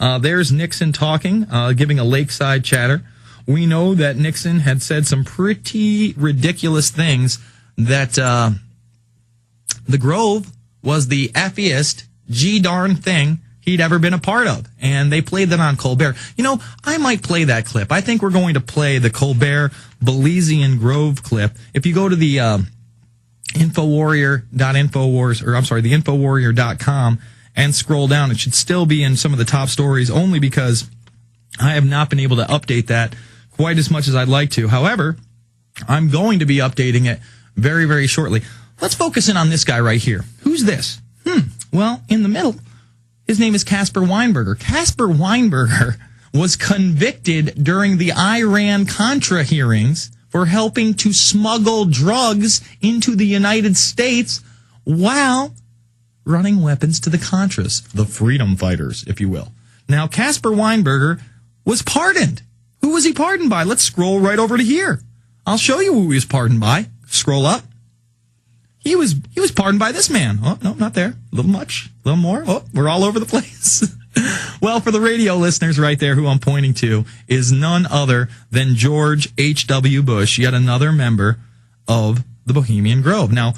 There's Nixon talking, giving a lakeside chatter. We know that Nixon had said some pretty ridiculous things, that the Grove was the effiest G-darn thing he'd ever been a part of. And they played that on Colbert. You know, I might play that clip. I think we're going to play the Colbert Belizean Grove clip. If you go to the INFOWarrior.com and scroll down, it should still be in some of the top stories, only because I have not been able to update that quite as much as I'd like to. However, I'm going to be updating it very, very shortly. Let's focus in on this guy right here. Who's this? Well, in the middle, his name is Caspar Weinberger. Caspar Weinberger was convicted during the Iran-Contra hearings for helping to smuggle drugs into the United States while running weapons to the Contras, the freedom fighters, if you will. Now, Caspar Weinberger was pardoned. Who was he pardoned by? Let's scroll right over to here. I'll show you who he was pardoned by. Scroll up. He was pardoned by this man. Oh, no, not there. A little much. A little more. Oh, we're all over the place. Well, for the radio listeners right there, who I'm pointing to is none other than George H.W. Bush, yet another member of the Bohemian Grove. Now,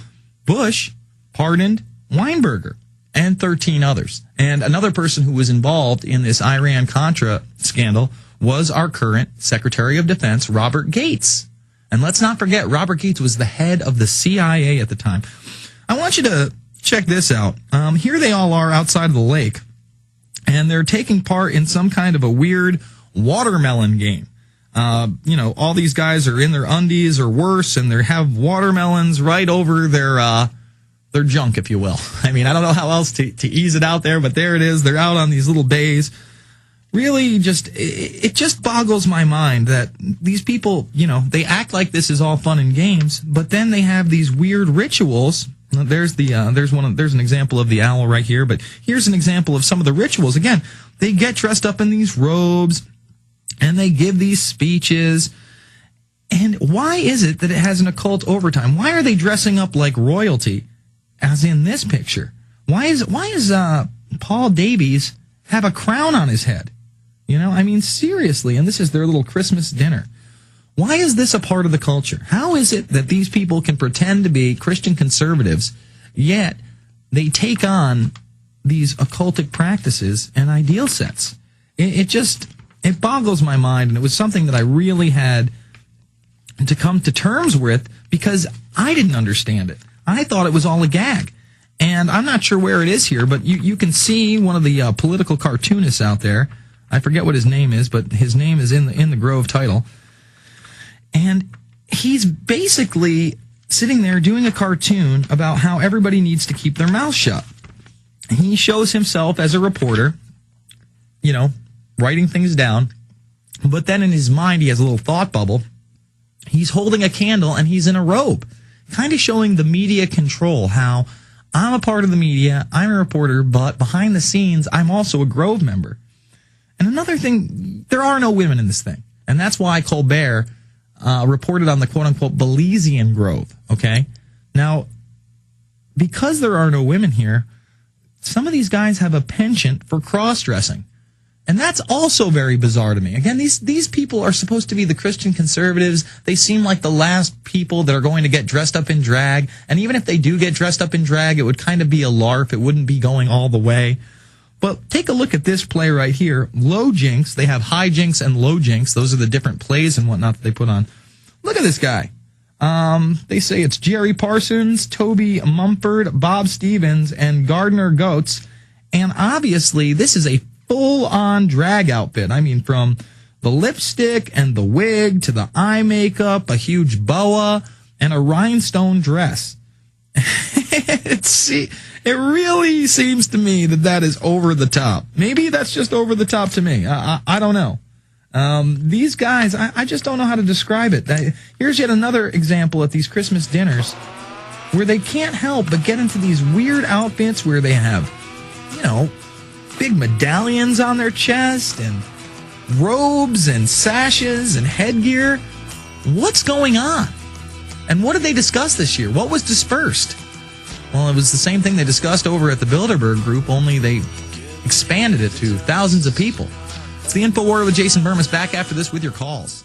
Bush pardoned Weinberger and 13 others. And another person who was involved in this Iran-Contra scandal was our current Secretary of Defense, Robert Gates. And let's not forget, Robert Gates was the head of the CIA at the time. I want you to check this out. Here they all are outside of the lake, and they're taking part in some kind of a weird watermelon game. All these guys are in their undies or worse, and they have watermelons right over their junk, if you will. I mean, I don't know how else to ease it out there, but there it is. They're out on these little bays. Really, it just boggles my mind that these people, they act like this is all fun and games, but then they have these weird rituals. There's an example of the owl right here, but here's an example of some of the rituals. Again, they get dressed up in these robes and they give these speeches. And why is it that it has an occult overtime? Why are they dressing up like royalty, as in this picture? Why is Paul Davies have a crown on his head? Seriously, and this is their little Christmas dinner. Why is this a part of the culture? How is it that these people can pretend to be Christian conservatives, yet they take on these occultic practices and ideal sets? It boggles my mind, and it was something that I really had to come to terms with because I didn't understand it. I thought it was all a gag. And I'm not sure where it is here, but you can see one of the political cartoonists out there. I forget what his name is, but his name is in the Grove title. And he's basically sitting there doing a cartoon about how everybody needs to keep their mouth shut. He shows himself as a reporter, writing things down. But then in his mind, he has a little thought bubble. He's holding a candle and he's in a robe, kind of showing the media control, how I'm a part of the media, I'm a reporter, but behind the scenes, I'm also a Grove member. And another thing, there are no women in this thing. And that's why Colbert reported on the quote-unquote Belizean Grove, okay? Now, because there are no women here, some of these guys have a penchant for cross-dressing. And that's also very bizarre to me. Again, these people are supposed to be the Christian conservatives. They seem like the last people that are going to get dressed up in drag. And even if they do get dressed up in drag, it would kind of be a LARP. It wouldn't be going all the way. But take a look at this play right here. Low jinks. They have high jinks and low jinks. Those are the different plays and whatnot that they put on. Look at this guy. They say it's Jerry Parsons, Toby Mumford, Bob Stevens, and Gardner Goats. And obviously, this is a full-on drag outfit. I mean, from the lipstick and the wig to the eye makeup, a huge boa, and a rhinestone dress. It really seems to me that is over the top. Maybe that's just over the top to me. I don't know. These guys, I just don't know how to describe it. Here's yet another example at these Christmas dinners where they can't help but get into these weird outfits where they have, big medallions on their chest and robes and sashes and headgear. What's going on? And what did they discuss this year? What was dispersed? Well, it was the same thing they discussed over at the Bilderberg Group, only they expanded it to thousands of people. It's the InfoWarrior with Jason Bermas, back after this with your calls.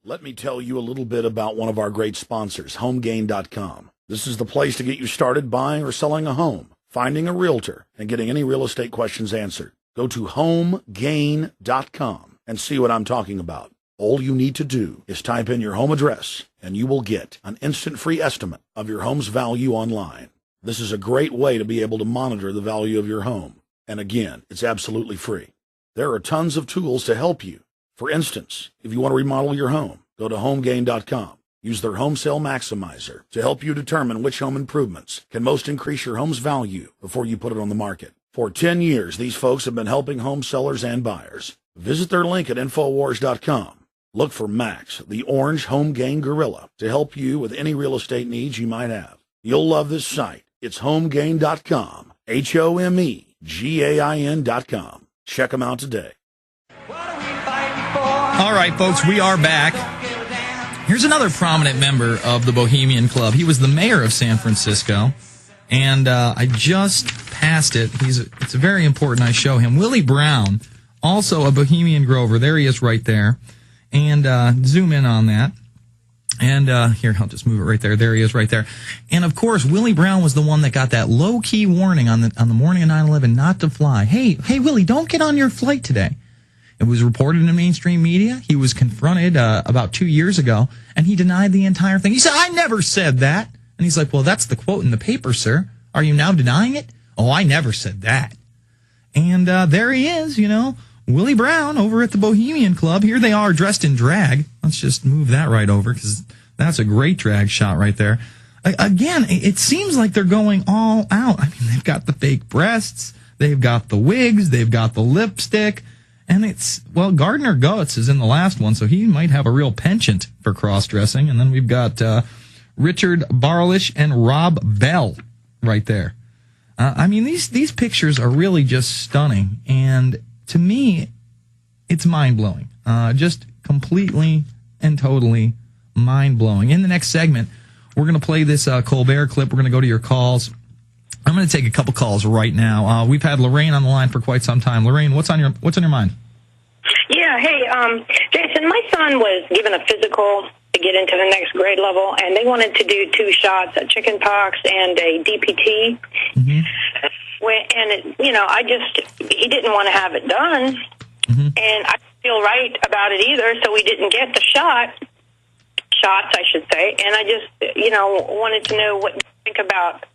Let me tell you a little bit about one of our great sponsors, HomeGain.com. This is the place to get you started buying or selling a home, finding a realtor, and getting any real estate questions answered. Go to HomeGain.com and see what I'm talking about. All you need to do is type in your home address, and you will get an instant free estimate of your home's value online. This is a great way to be able to monitor the value of your home. And again, it's absolutely free. There are tons of tools to help you. For instance, if you want to remodel your home, go to HomeGain.com. Use their Home Sale Maximizer to help you determine which home improvements can most increase your home's value before you put it on the market. For 10 years, these folks have been helping home sellers and buyers. Visit their link at InfoWars.com. Look for Max, the orange Home Gain Gorilla, to help you with any real estate needs you might have. You'll love this site. It's HomeGain.com, HomeGain.com. Check them out today. All right, folks, we are back. Here's another prominent member of the Bohemian Club. He was the mayor of San Francisco, and I just passed it. It's very important I show him. Willie Brown, also a Bohemian Grover. There he is right there. And zoom in on that. And here, I'll just move it right there. There he is right there. And, of course, Willie Brown was the one that got that low-key warning on the morning of 9/11 not to fly. Hey, Willie, don't get on your flight today. It was reported in the mainstream media. He was confronted about 2 years ago, and he denied the entire thing. He said, I never said that. And he's like, well, that's the quote in the paper, sir. Are you now denying it? Oh, I never said that. And there he is, Willie Brown over at the Bohemian Club. Here they are dressed in drag. Let's just move that right over because that's a great drag shot right there. Again, it seems like they're going all out. I mean, they've got the fake breasts. They've got the wigs. They've got the lipstick. And Gardner Goetz is in the last one, so he might have a real penchant for cross-dressing. And then we've got Richard Barlish and Rob Bell right there. I mean, these pictures are really just stunning. And to me, it's mind-blowing. Just completely and totally mind-blowing. In the next segment, we're going to play this Colbert clip. We're going to go to your calls. I'm going to take a couple calls right now. We've had Lorraine on the line for quite some time. Lorraine, what's on your mind? Yeah, hey, Jason, my son was given a physical to get into the next grade level, and they wanted to do 2 shots, a chicken pox and a DPT. Mm-hmm. He didn't want to have it done, mm-hmm. and I didn't feel right about it either, so we didn't get the shots, I should say, and I just, wanted to know what you think about,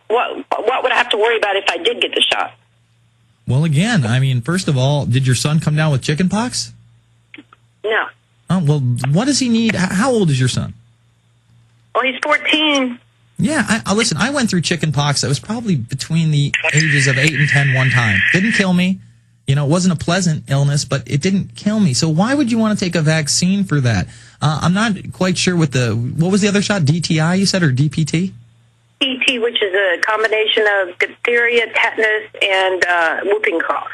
what would I have to worry about if I did get the shot? Well, again, I mean, first of all, did your son come down with chicken pox? No. Oh, well, what does he need? How old is your son? Well, he's 14. Yeah, listen, I went through chicken pox. I was probably between the ages of 8 and 10 one time. Didn't kill me. It wasn't a pleasant illness, but it didn't kill me. So why would you want to take a vaccine for that? I'm not quite sure what was the other shot? DTI, you said, or DPT? DPT, which is a combination of diphtheria, tetanus, and whooping cough.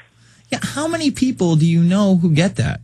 Yeah, how many people do you know who get that?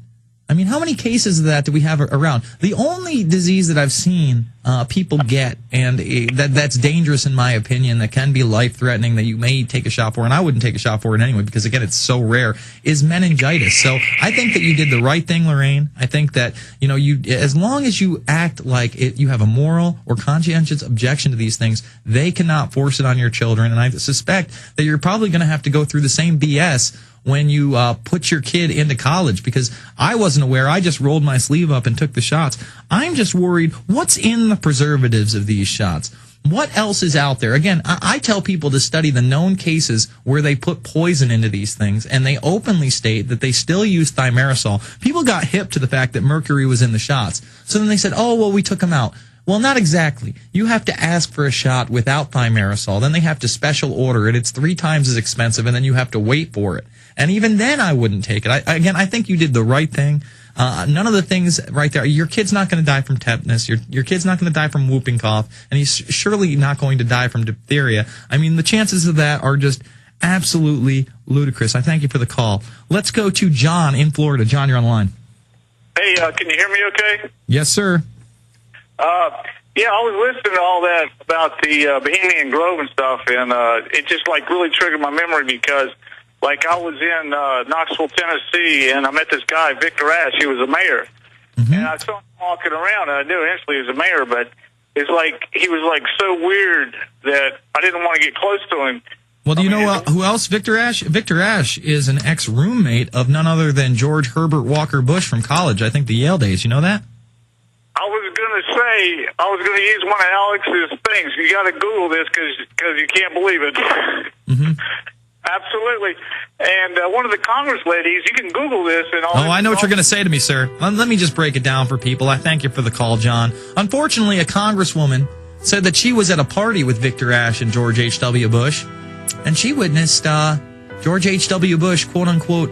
I mean, how many cases of that do we have around? The only disease that I've seen people get, and that's dangerous in my opinion, that can be life-threatening, that you may take a shot for, and I wouldn't take a shot for it anyway because, again, it's so rare, is meningitis. So I think that you did the right thing, Lorraine. I think that, as long as you act like you have a moral or conscientious objection to these things, they cannot force it on your children. And I suspect that you're probably going to have to go through the same BS when you put your kid into college, because I wasn't aware. I just rolled my sleeve up and took the shots. I'm just worried, what's in the preservatives of these shots? What else is out there? Again, I tell people to study the known cases where they put poison into these things, and they openly state that they still use thimerosal. People got hip to the fact that mercury was in the shots. So then they said, oh, well, we took them out. Well, not exactly. You have to ask for a shot without thimerosal. Then they have to special order it. It's 3 times as expensive, and then you have to wait for it. And even then, I wouldn't take it. I think you did the right thing. None of the things right there. Your kid's not going to die from tetanus. Your kid's not going to die from whooping cough. And he's surely not going to die from diphtheria. I mean, the chances of that are just absolutely ludicrous. I thank you for the call. Let's go to John in Florida. John, you're on the line. Hey, can you hear me okay? Yes, sir. Yeah, I was listening to all that about the Bohemian Grove and stuff, and it just like really triggered my memory because, like, I was in Knoxville, Tennessee, and I met this guy, Victor Ash. He was a mayor, and I saw him walking around, and I knew instantly he was a mayor. But it's like he was like so weird that I didn't want to get close to him. Well, do you know who else? Victor Ash. Victor Ash is an ex-roommate of none other than George Herbert Walker Bush from college. I think the Yale days. You know that? I was going to use one of Alex's things. You got to Google this because you can't believe it. Absolutely. And one of the Congress ladies, you can Google this. And I know what you're going to say to me, sir. Let me just break it down for people. I thank you for the call, John. Unfortunately, a congresswoman said that she was at a party with Victor Ash and George H.W. Bush, and she witnessed George H.W. Bush, quote unquote,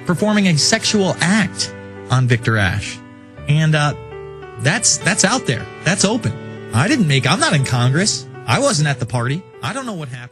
performing a sexual act on Victor Ash. And that's out there. That's open. I'm not in Congress. I wasn't at the party. I don't know what happened.